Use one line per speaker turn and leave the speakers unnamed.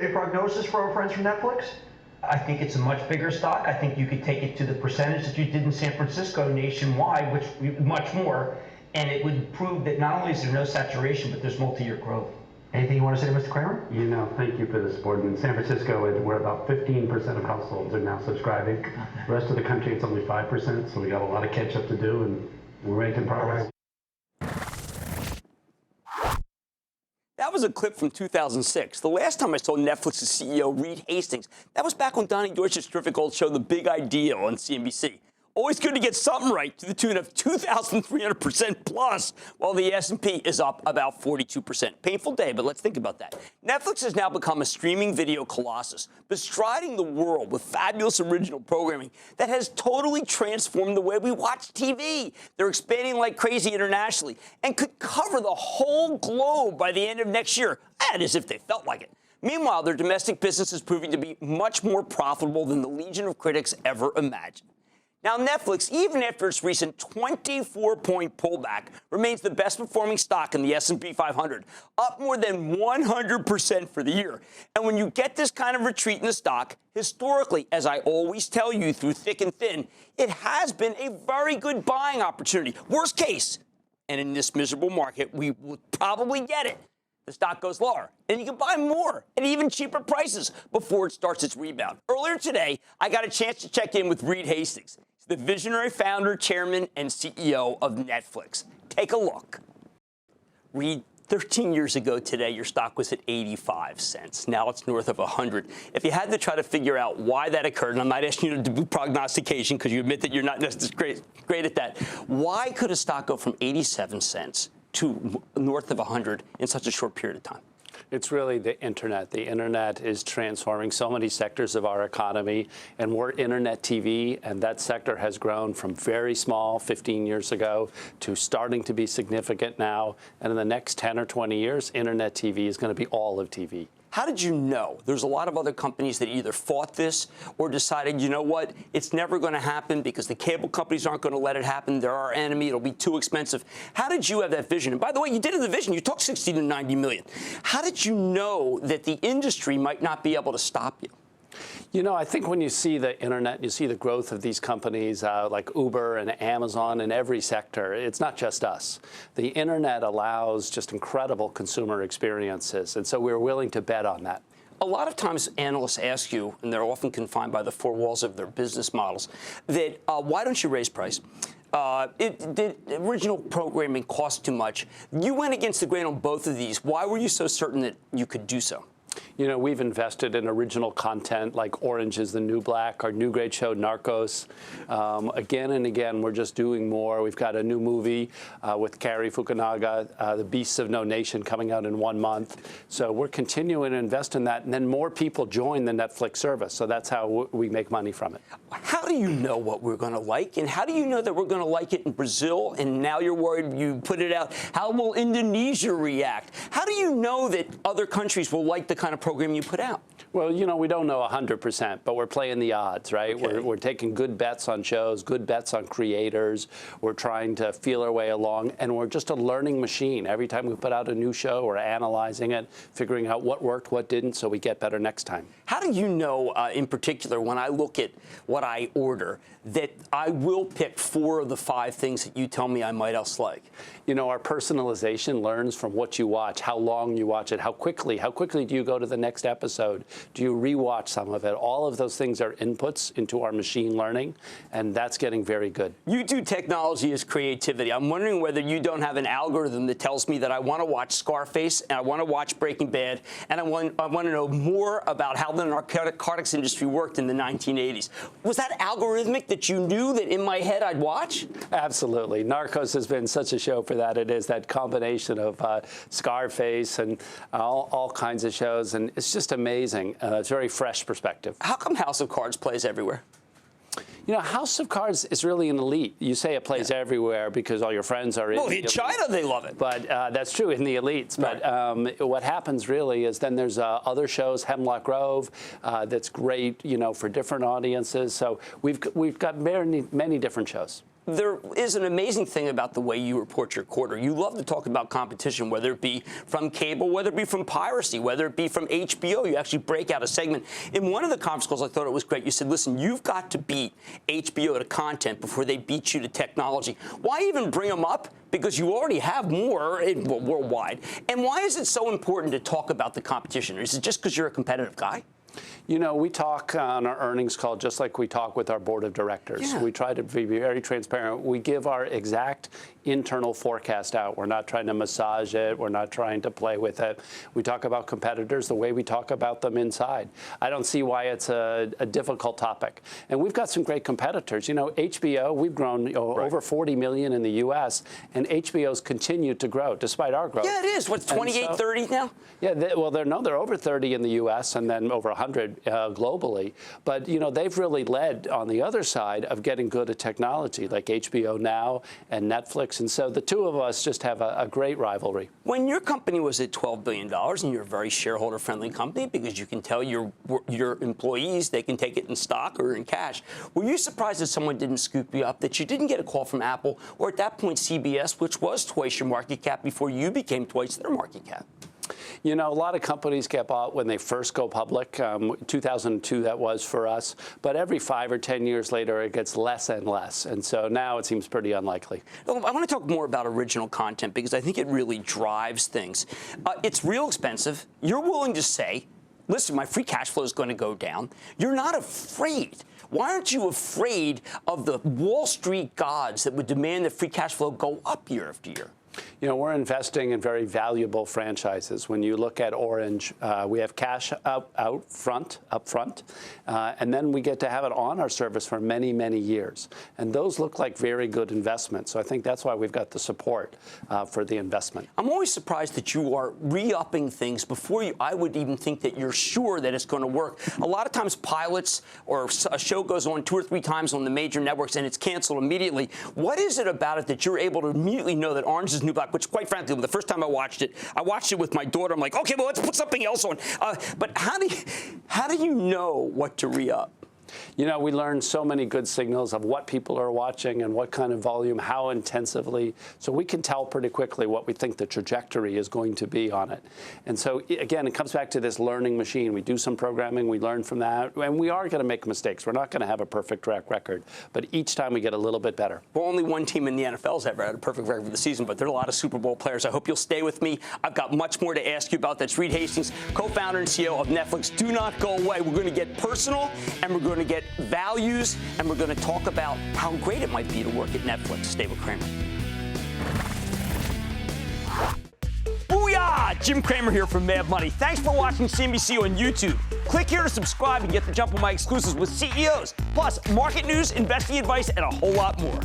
A prognosis for our friends from Netflix?
I think it's a much bigger stock. I think you could take it to the percentage that you did in San Francisco nationwide, which much more, and it would prove that not only is there no saturation, but there's multi-year growth.
Anything you want to say to Mr. Cramer?
You know, thank you for the support. In San Francisco, we're about 15% of households are now subscribing. The rest of the country, it's only 5%, so we got a lot of catch up to do, and we're making progress.
That was a clip from 2006. The last time I saw Netflix's CEO, Reed Hastings, that was back on Donnie Deutsch's terrific old show, The Big Idea, on CNBC. Always good to get something right, to the tune of 2,300% plus, while the S&P is up about 42%. Painful day, but let's think about that. Netflix has now become a streaming video colossus, bestriding the world with fabulous original programming that has totally transformed the way we watch TV. They're expanding like crazy internationally and could cover the whole globe by the end of next year, and as if they felt like it. Meanwhile, their domestic business is proving to be much more profitable than the legion of critics ever imagined. Now, Netflix, even after its recent 24-point pullback, remains the best-performing stock in the S&P 500, up more than 100% for the year. And when you get this kind of retreat in the stock, historically, as I always tell you through thick and thin, it has been a very good buying opportunity. Worst case, and in this miserable market, we will probably get it. The stock goes lower, and you can buy more at even cheaper prices before it starts its rebound. Earlier today, I got a chance to check in with Reed Hastings. He's the visionary founder, chairman, and CEO of Netflix. Take a look. Reed, 13 years ago today, your stock was at 85 cents. Now it's north of 100. If you had to try to figure out why that occurred, and I'm not asking you to do prognostication because you admit that you're not necessarily great at that, why could a stock go from 87 cents to north of 100 in such a short period of time?
It's really the internet. The internet is transforming so many sectors of our economy, and we're internet TV, and that sector has grown from very small 15 years ago to starting to be significant now. And in the next 10 or 20 years, internet TV is going to be all of TV.
How did you know? There's a lot of other companies that either fought this or decided, you know what, it's never going to happen because the cable companies aren't going to let it happen. They're our enemy. It'll be too expensive. How did you have that vision? And by the way, you did have the vision. You talked 60 to 90 million. How did you know that the industry might not be able to stop you?
You know, I think when you see the internet, you see the growth of these companies like Uber and Amazon in every sector. It's not just us. The internet allows just incredible consumer experiences, and so we're willing to bet on that.
A lot of times analysts ask you, and they're often confined by the four walls of their business models, that why don't you raise price? The original programming cost too much. You went against the grain on both of these. Why were you so certain that you could do so?
You know, we've invested in original content like Orange is the New Black, our new great show, Narcos. Again and again, we're just doing more. We've got a new movie with Cary Fukunaga, The Beasts of No Nation, coming out in 1 month. So we're continuing to invest in that, and then more people join the Netflix service. So that's how we make money from it.
How do you know what we're going to like? And how do you know that we're going to like it in Brazil? And now you're worried you put it out. How will Indonesia react? How do you know that other countries will like the kind of program you put out?
Well, you know, we don't know 100%, but we're playing the odds, right?
Okay.
We're taking good bets on shows, good bets on creators. We're trying to feel our way along, and we're just a learning machine. Every time we put out a new show, we're analyzing it, figuring out what worked, what didn't, so we get better next time.
How do you know, in particular, when I look at what I order, that I will pick 4 of the 5 things that you tell me I might else like?
You know, our personalization learns from what you watch, how long you watch it, how quickly do you go to the next episode? Do you rewatch some of it? All of those things are inputs into our machine learning, and that's getting very good.
You do technology as creativity. I'm wondering whether you don't have an algorithm that tells me that I want to watch Scarface and I want to watch Breaking Bad, and I want to know more about how the narcotics industry worked in the 1980s. Was that algorithmic that you knew that in my head I'd watch?
Absolutely. Narcos has been such a show for that. It is that combination of Scarface and all kinds of shows, and it's just amazing. It's a very fresh perspective.
How come House of Cards plays everywhere?
You know, House of Cards is really an elite. You say it plays everywhere because all your friends are in.
Well, in China, they love it.
But that's true in the elites. Right. But what happens really is then there's other shows, Hemlock Grove, that's great, you know, for different audiences. So we've got many different shows.
there is an amazing thing about the way you report your quarter. You love to talk about competition, whether it be from cable, whether it be from piracy, whether it be from HBO. You actually break out a segment. In one of the conference calls, I thought it was great. You said, listen, you've got to beat HBO to content before they beat you to technology. Why even bring them up? Because you already have more worldwide. And why is it so important to talk about the competition? Is it just because you're a competitive guy?
You know, we talk on our earnings call just like we talk with our board of directors. Yeah. We try to be very transparent. We give our exact internal forecast out. We're not trying to massage it. We're not trying to play with it. We talk about competitors the way we talk about them inside. I don't see why it's a difficult topic. And we've got some great competitors. You know, HBO, we've grown over 40 million in the U.S., and HBO's continued to grow despite our growth.
Yeah, it is. What's 28, 30 now?
Yeah, they're over 30 in the U.S. and then over 100 globally. But, you know, they've really led on the other side of getting good at technology, like HBO Now and Netflix. And so the two of us just have a great rivalry.
When your company was at $12 billion, and you're a very shareholder-friendly company because you can tell your employees they can take it in stock or in cash, were you surprised that someone didn't scoop you up, that you didn't get a call from Apple or at that point CBS, which was twice your market cap before you became twice their market cap?
You know, a lot of companies get bought when they first go public. 2002, that was for us. But every 5 or 10 years later, it gets less and less. And so now it seems pretty unlikely.
I want to talk more about original content because I think it really drives things. It's real expensive. You're willing to say, listen, my free cash flow is going to go down. You're not afraid. Why aren't you afraid of the Wall Street gods that would demand that free cash flow go up year after year?
You know, we're investing in very valuable franchises. When you look at Orange, we have cash up front, and then we get to have it on our service for many, many years. And those look like very good investments. So I think that's why we've got the support for the investment.
I'm always surprised that you are re-upping things before I would even think that you're sure that it's going to work. A lot of times pilots or a show goes on 2 or 3 times on the major networks and it's canceled immediately. What is it about it that you're able to immediately know that Orange is New Black, which quite frankly, the first time I watched it with my daughter. I'm like, okay, well, let's put something else on. But how do you know what to re-up?
You know, we learn so many good signals of what people are watching and what kind of volume, how intensively. So we can tell pretty quickly what we think the trajectory is going to be on it. And so, again, it comes back to this learning machine. We do some programming, we learn from that, and we are going to make mistakes. We're not going to have a perfect track record, but each time we get a little bit better.
Well, only one team in the NFL has ever had a perfect record for the season, but there are a lot of Super Bowl players. I hope you'll stay with me. I've got much more to ask you about. That's Reed Hastings, co-founder and CEO of Netflix. Do not go away. We're going to get personal, and we're going to get values, and we're going to talk about how great it might be to work at Netflix. Stay with Cramer. Booyah! Jim Cramer here from Mad Money. Thanks for watching CNBC on YouTube. Click here to subscribe and get the jump on my exclusives with CEOs, plus market news, investing advice, and a whole lot more.